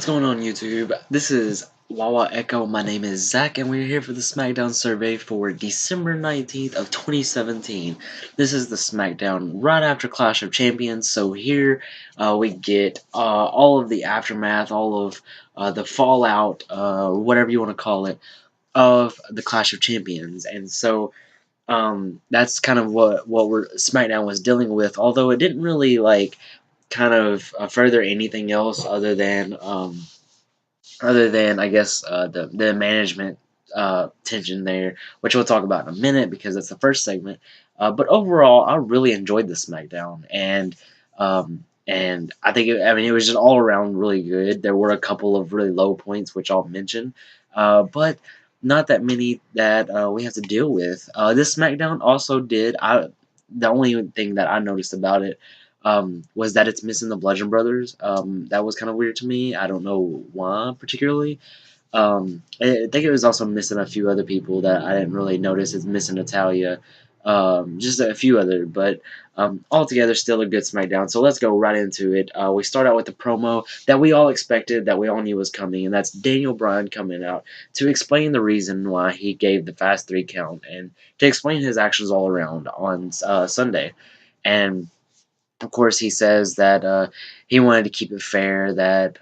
What's going on, YouTube? This is Wawa Echo. My name is Zach, and we're here for the Smackdown survey for December 19th of 2017. This is the Smackdown right after Clash of Champions, so here we get all of the aftermath, all of the fallout, whatever you want to call it, of the Clash of Champions. And so that's kind of what SmackDown was dealing with, although it didn't really kind of further anything else other than I guess the management tension there, which we'll talk about in a minute because that's the first segment. But overall, I really enjoyed the SmackDown, and I think it was just all around really good. There were a couple of really low points, which I'll mention, but not that many that we have to deal with. This SmackDown also did. The only thing that I noticed about it was that it's missing the Bludgeon Brothers. That was kind of weird to me. I don't know why particularly. I think it was also missing a few other people that I didn't really notice. It's missing Natalia, just a few other, but altogether still a good SmackDown. So let's go right into it. We start out with the promo that we all expected, that we all knew was coming, and that's Daniel Bryan coming out to explain the reason why he gave the Fast 3 count and to explain his actions all around on Sunday. And of course, he says that he wanted to keep it fair, that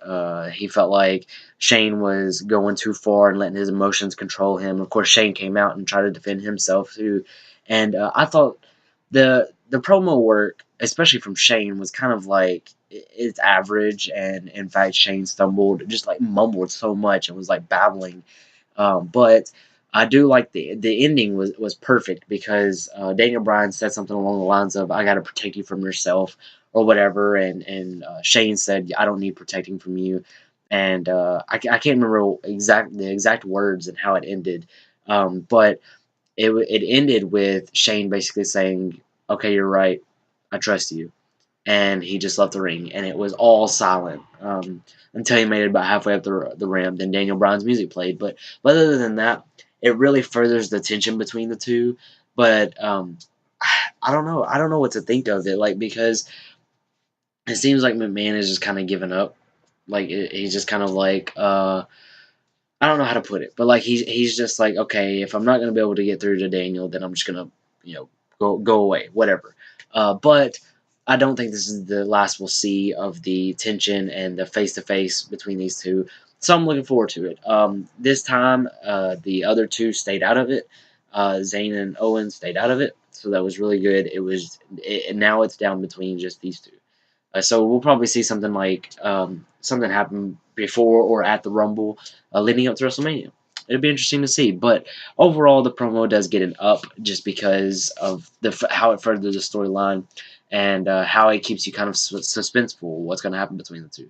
he felt like Shane was going too far and letting his emotions control him. Of course, Shane came out and tried to defend himself too, and I thought the promo work, especially from Shane, was kind of like it's average. And in fact, Shane stumbled, just like mumbled so much and was like babbling, but I do like the ending was perfect because Daniel Bryan said something along the lines of "I got to protect you from yourself" or whatever, and Shane said "I don't need protecting from you," and I can't remember the exact words and how it ended, but it ended with Shane basically saying, "Okay, you're right, I trust you," and he just left the ring, and it was all silent until he made it about halfway up the ramp. Then Daniel Bryan's music played, but other than that, it really furthers the tension between the two. But I don't know what to think of it, like because it seems like McMahon is just kind of giving up. Like he's just kind of like I don't know how to put it, but like he's just like, okay, if I'm not gonna be able to get through to Daniel, then I'm just gonna go away, whatever. But I don't think this is the last we'll see of the tension and the face to face between these two. So I'm looking forward to it. This time, the other two stayed out of it. Zayn and Owen stayed out of it, so that was really good. And now it's down between just these two. So we'll probably see something like something happen before or at the Rumble, leading up to WrestleMania. It'll be interesting to see, but overall, the promo does get an up just because of how it furthers the storyline and how it keeps you kind of suspenseful what's going to happen between the two.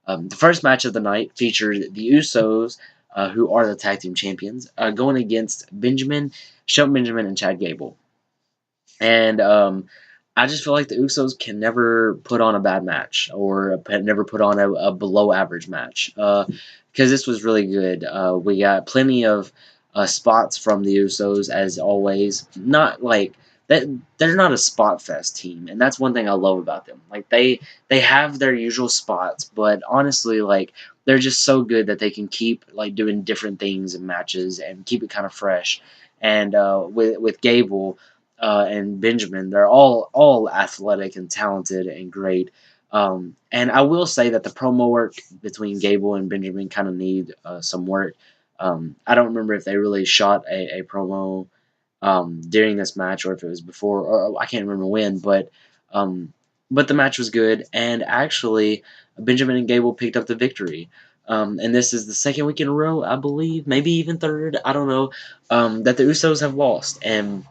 The first match of the night featured the Usos, who are the tag team champions, going against Shelton Benjamin, and Chad Gable. And I just feel like the Usos can never put on a bad match or never put on a below average match because this was really good. We got plenty of spots from the Usos as always. Not like that. They're not a spot fest team, and that's one thing I love about them. Like they have their usual spots, but honestly, like they're just so good that they can keep like doing different things in matches and keep it kind of fresh. And with Gable and Benjamin. They're all athletic and talented and great. And I will say that the promo work between Gable and Benjamin kind of need some work. I don't remember if they really shot a promo during this match or if it was before, or I can't remember when, but the match was good, and actually Benjamin and Gable picked up the victory. And this is the second week in a row, I believe, maybe even third. I don't know, that the Usos have lost, and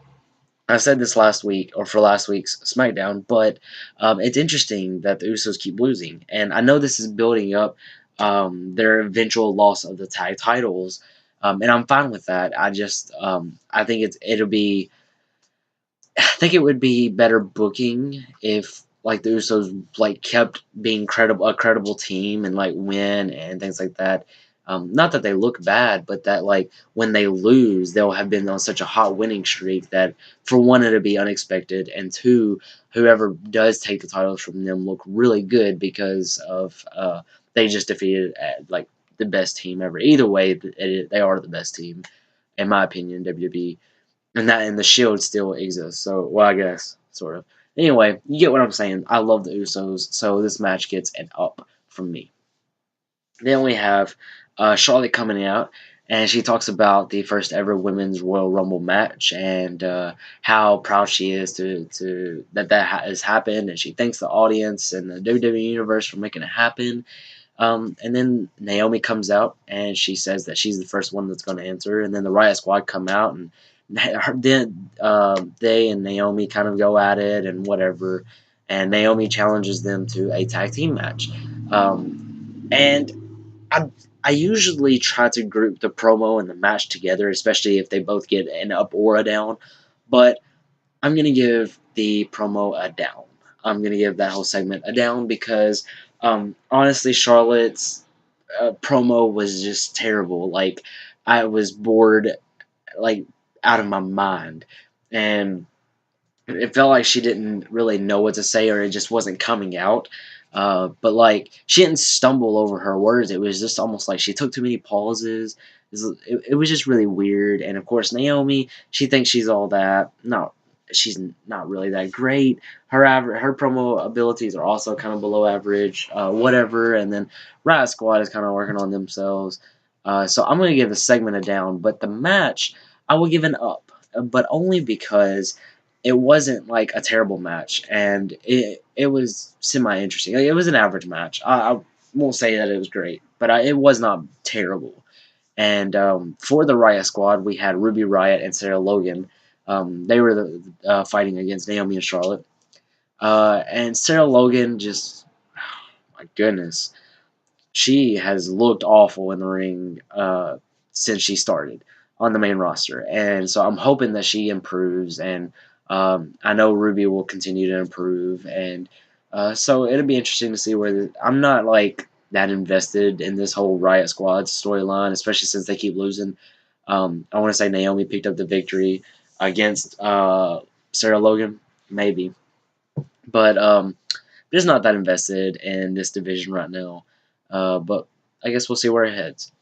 I said this last week or for last week's SmackDown, but it's interesting that the Usos keep losing, and I know this is building up their eventual loss of the tag titles, and I'm fine with that. I think I think it would be better booking if like the Usos like kept being a credible team and like win and things like that. Not that they look bad, but that like when they lose, they'll have been on such a hot winning streak that for one, it'll be unexpected, and two, whoever does take the titles from them look really good because of they just defeated like the best team ever. Either way, they are the best team in my opinion. WWE and the Shield still exists. So well, I guess sort of. Anyway, you get what I'm saying. I love the Usos, so this match gets an up from me. Then we have Charlotte coming out, and she talks about the first ever women's Royal Rumble match and how proud she is to that has happened, and she thanks the audience and the WWE universe for making it happen. And then Naomi comes out and she says that she's the first one that's going to enter. And then the Riot Squad come out and then they and Naomi kind of go at it and whatever. And Naomi challenges them to a tag team match. And I usually try to group the promo and the match together, especially if they both get an up or a down. But I'm going to give the promo a down. I'm going to give that whole segment a down because honestly, Charlotte's promo was just terrible. Like, I was bored, like, out of my mind. And it felt like she didn't really know what to say or it just wasn't coming out. But like she didn't stumble over her words. It was just almost like she took too many pauses. It was just really weird. And of course, Naomi, she thinks she's all that. No, she's not really that great. Her promo abilities are also kind of below average. Whatever. And then Riot Squad is kind of working on themselves. So I'm gonna give the segment a down, but the match I will give an up, but only because it wasn't like a terrible match, and it was semi interesting. Like, it was an average match. I won't say that it was great, but it was not terrible. And for the Riot Squad, we had Ruby Riot and Sarah Logan. They were fighting against Naomi and Charlotte. And Sarah Logan just, oh my goodness, she has looked awful in the ring since she started on the main roster, and so I'm hoping that she improves. And I know Ruby will continue to improve, and so it'll be interesting to see where I'm not like that invested in this whole Riot Squad storyline, especially since they keep losing. I want to say Naomi picked up the victory against Sarah Logan, maybe, but just not that invested in this division right now. But I guess we'll see where it heads.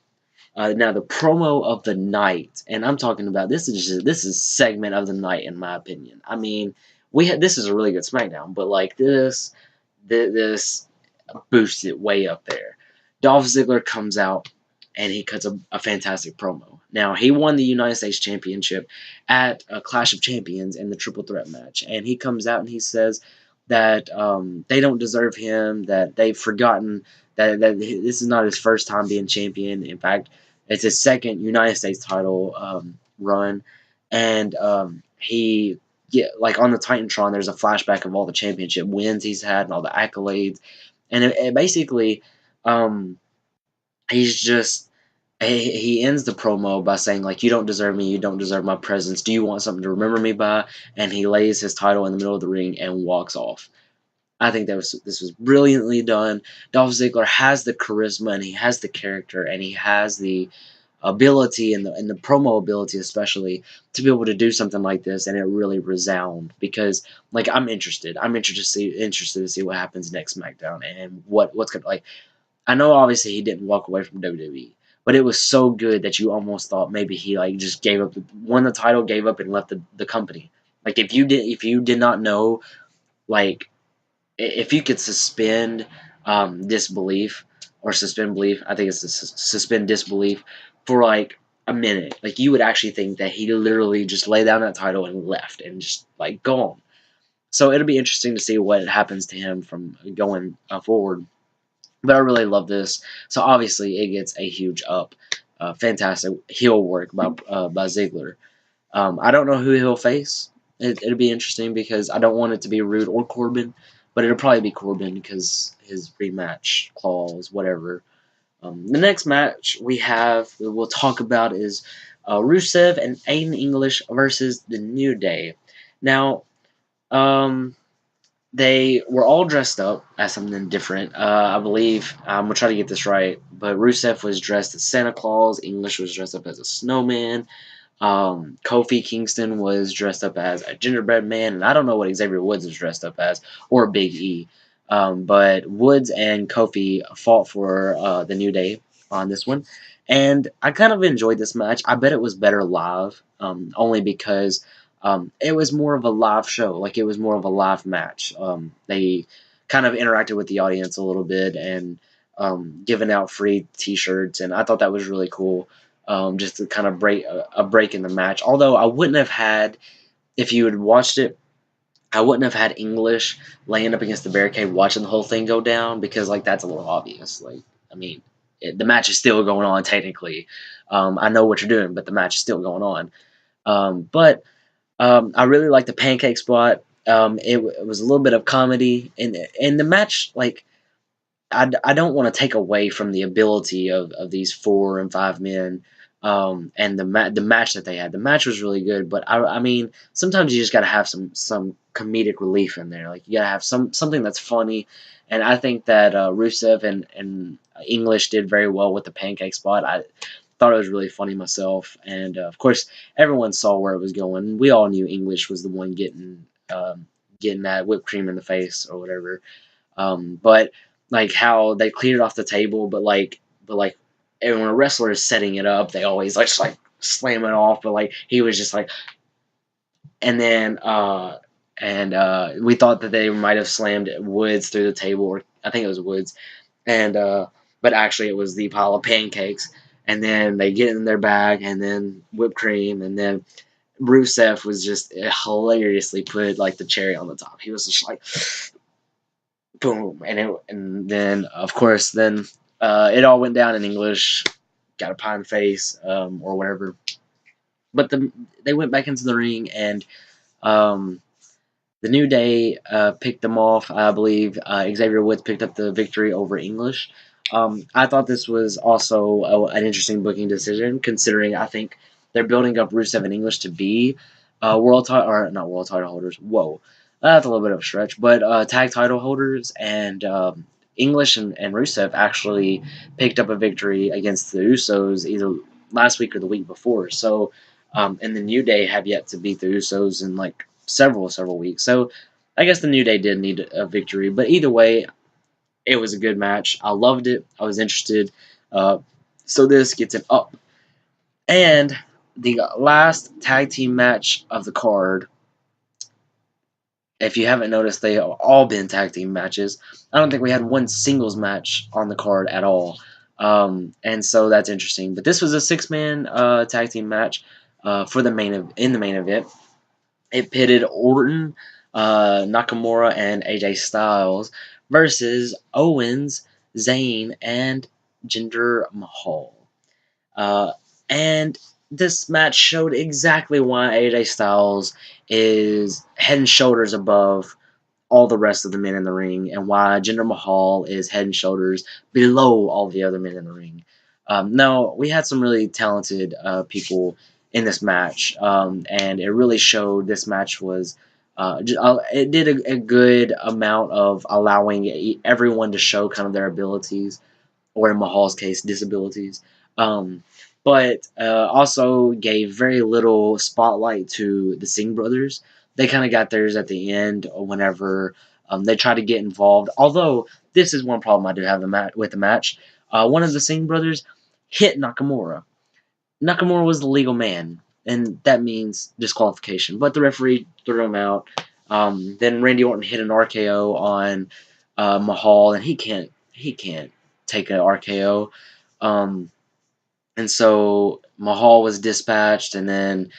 Now the promo of the night, and I'm talking about this is segment of the night in my opinion. I mean, this is a really good SmackDown, but like this boosts it way up there. Dolph Ziggler comes out and he cuts a fantastic promo. Now he won the United States Championship at a Clash of Champions in the Triple Threat match, and he comes out and he says that they don't deserve him, that they've forgotten that this is not his first time being champion. In fact, it's his second United States title run, and he like on the Titantron, there's a flashback of all the championship wins he's had and all the accolades, and it basically he's just he ends the promo by saying like, you don't deserve me, you don't deserve my presence, do you want something to remember me by? And he lays his title in the middle of the ring and walks off. I think this was brilliantly done. Dolph Ziggler has the charisma and he has the character and he has the ability and the promo ability especially to be able to do something like this and it really resound, because like I'm interested. I'm interested to see what happens next SmackDown and what's gonna like. I know obviously he didn't walk away from WWE, but it was so good that you almost thought maybe he like just gave up, won the title, gave up, and left the company. Like if you did not know, like if you could suspend disbelief or suspend belief, I think it's suspend disbelief for like a minute, like you would actually think that he literally just laid down that title and left and just like gone. So it'll be interesting to see what happens to him from going forward. But I really love this. So obviously it gets a huge up. Fantastic heel work by Ziggler. I don't know who he'll face. It'll be interesting because I don't want it to be Rude or Corbin, but it'll probably be Corbin because his rematch clause, whatever. The next match we'll talk about is Rusev and Aiden English versus the New Day. Now, they were all dressed up as something different. I believe I'm gonna try to get this right, but Rusev was dressed as Santa Claus. English was dressed up as a snowman. Kofi Kingston was dressed up as a gingerbread man, and I don't know what Xavier Woods was dressed up as, or Big E. But Woods and Kofi fought for the New Day on this one, and I kind of enjoyed this match. I bet it was better live, only because it was more of a live show. Like, it was more of a live match. They kind of interacted with the audience a little bit and giving out free T-shirts, and I thought that was really cool. Just to kind of break a break in the match. Although I wouldn't have had, if you had watched it, I wouldn't have had English laying up against the barricade watching the whole thing go down, because like that's a little obvious. Like, I mean, the match is still going on technically. I know what you're doing, but the match is still going on. But I really like the pancake spot. It was a little bit of comedy, and the match, like, I don't want to take away from the ability of these 4 and 5 men, and the match that they had. The match was really good, but I mean, sometimes you just got to have some comedic relief in there. Like, you got to have something that's funny, and I think that Rusev and English did very well with the pancake spot. I thought it was really funny myself, and of course, everyone saw where it was going. We all knew English was the one getting that whipped cream in the face or whatever. But like how they cleared it off the table, but like and when a wrestler is setting it up, they always like just like slam it off. But like he was just like, and then we thought that they might have slammed Woods through the table, or I think it was Woods, and but actually it was the pile of pancakes. And then they get in their bag, and then whipped cream, and then Rusev was just hilariously put like the cherry on the top. He was just like, boom, and then of course it all went down in English, got a pie in the face, or whatever. But they went back into the ring, and um, the New Day picked them off. I believe Xavier Woods picked up the victory over English. I thought this was also an interesting booking decision, considering I think they're building up Rusev and English to be world title, or not world title holders. Whoa, that's a little bit of a stretch, but tag title holders, and English and Rusev actually picked up a victory against the Usos either last week or the week before. So, and the New Day have yet to beat the Usos in like several weeks. So I guess the New Day did need a victory, but either way, it was a good match. I loved it. I was interested. Uh, so this gets an up. And the last tag team match of the card, if you haven't noticed, they have all been tag team matches. I don't think we had one singles match on the card at all. And so that's interesting. But this was a 6-man tag team match for in the main event. It pitted Orton, Nakamura, and AJ Styles versus Owens, Zayn, and Jinder Mahal. Uh, and this match showed exactly why AJ Styles is head and shoulders above all the rest of the men in the ring, and why Jinder Mahal is head and shoulders below all the other men in the ring. Now, we had some really talented people in this match, and it really showed this match was. It did a good amount of allowing everyone to show kind of their abilities, or in Mahal's case, disabilities. Um, but also gave very little spotlight to the Singh brothers. They kind of got theirs at the end whenever they tried to get involved. Although this is one problem I do have with the match. One of the Singh brothers hit Nakamura. Nakamura was the legal man, and that means disqualification. But the referee threw him out. Then Randy Orton hit an RKO on Mahal, and he can't take an RKO. Um, and so Mahal was dispatched, and then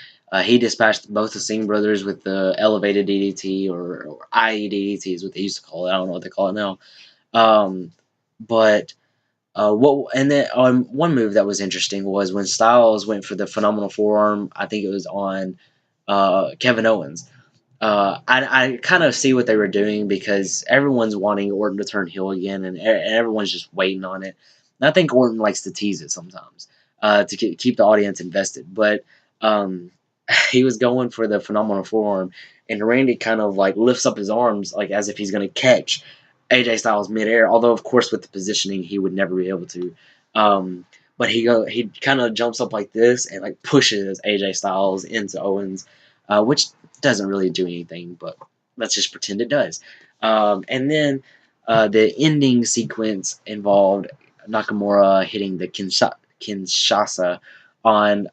he dispatched both the Singh brothers with the elevated DDT, or IEDDT is what they used to call it. I don't know what they call it now. Um, but what and then one move that was interesting was when Styles went for the phenomenal forearm. I think it was on Kevin Owens. I kind of see what they were doing, because everyone's wanting Orton to turn heel again, and everyone's just waiting on it. And I think Orton likes to tease it sometimes to keep the audience invested. But um, he was going for the phenomenal forearm, and Randy kind of like lifts up his arms like as if he's going to catch AJ Styles midair. Although, of course, with the positioning, he would never be able to. But he kind of jumps up like this and like pushes AJ Styles into Owens, which doesn't really do anything, but let's just pretend it does. And then the ending sequence involved Nakamura hitting the Kinshasa on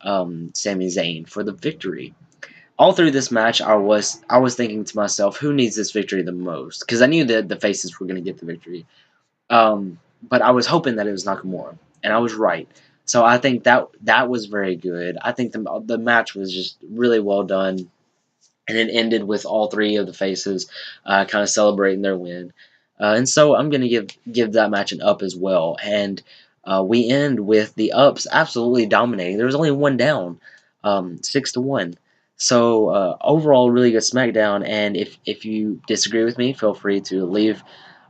Sami Zayn for the victory. All through this match, I was thinking to myself, who needs this victory the most? Because I knew that the faces were going to get the victory. But I was hoping that it was Nakamura, and I was right. So I think that was very good. I think the match was just really well done, and it ended with all three of the faces kind of celebrating their win. And so I'm gonna give that match an up as well. And we end with the ups absolutely dominating. There was only one down, 6-1. So overall, really good SmackDown. And if you disagree with me, feel free to leave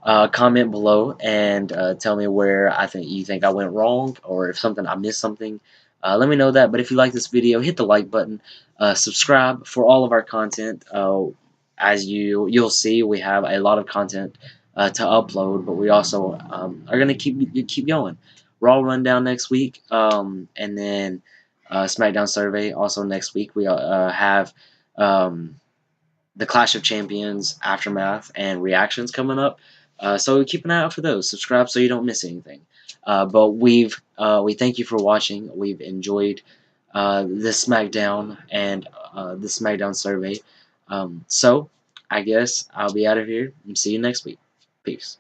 a comment below and tell me where I think you think I went wrong, or if something I missed something. Let me know that. But if you like this video, hit the like button. Subscribe for all of our content. As you'll see, we have a lot of content to upload, but we also are gonna keep going. Raw rundown next week, and then SmackDown survey also next week. We have um, the Clash of Champions aftermath and reactions coming up. So keep an eye out for those. Subscribe so you don't miss anything. But we thank you for watching. We've enjoyed this SmackDown and the SmackDown survey. So I guess I'll be out of here and see you next week. Peace.